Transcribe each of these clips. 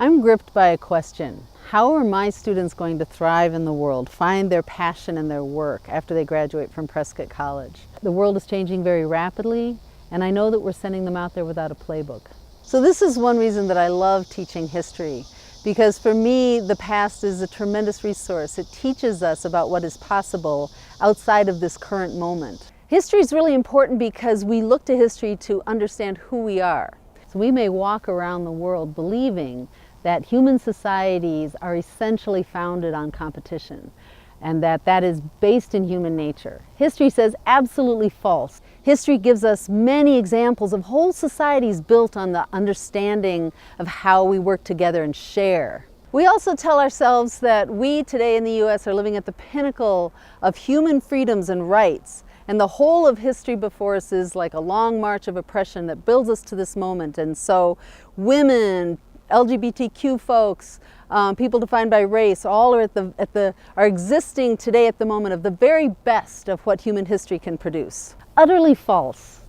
I'm gripped by a question. How are my students going to thrive in the world, find their passion in their work after they graduate from Prescott College? The world is changing very rapidly, and I know that we're sending them out there without a playbook. So this is one reason that I love teaching history, because for me, the past is a tremendous resource. It teaches us about what is possible outside of this current moment. History is really important because we look to history to understand who we are. So we may walk around the world believing that human societies are essentially founded on competition and that is based in human nature. History says absolutely false. History gives us many examples of whole societies built on the understanding of how we work together and share. We also tell ourselves that we today in the U.S. are living at the pinnacle of human freedoms and rights, and the whole of history before us is like a long march of oppression that builds us to this moment. And so women, LGBTQ folks, people defined by race, all are are existing today at the moment of the very best of what human history can produce. Utterly false.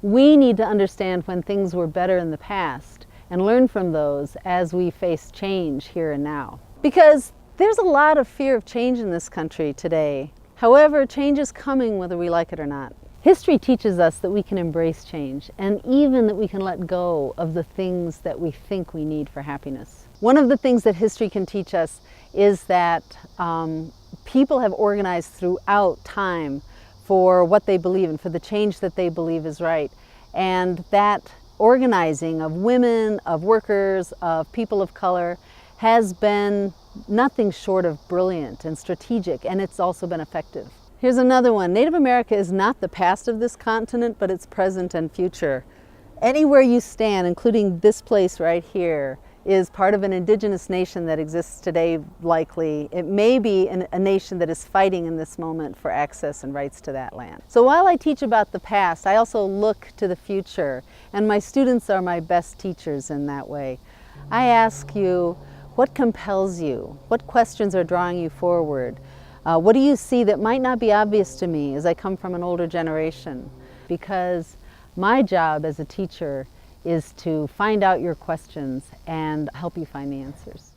We need to understand when things were better in the past and learn from those as we face change here and now. Because there's a lot of fear of change in this country today. However, change is coming whether we like it or not. History teaches us that we can embrace change, and even that we can let go of the things that we think we need for happiness. One of the things that history can teach us is that people have organized throughout time for what they believe in, for the change that they believe is right. And that organizing of women, of workers, of people of color has been nothing short of brilliant and strategic, and it's also been effective. Here's another one. Native America is not the past of this continent, but its present and future. Anywhere you stand, including this place right here, is part of an indigenous nation that exists today, likely. It may be a nation that is fighting in this moment for access and rights to that land. So while I teach about the past, I also look to the future, and my students are my best teachers in that way. I ask you, what compels you? What questions are drawing you forward? What do you see that might not be obvious to me as I come from an older generation? Because my job as a teacher is to find out your questions and help you find the answers.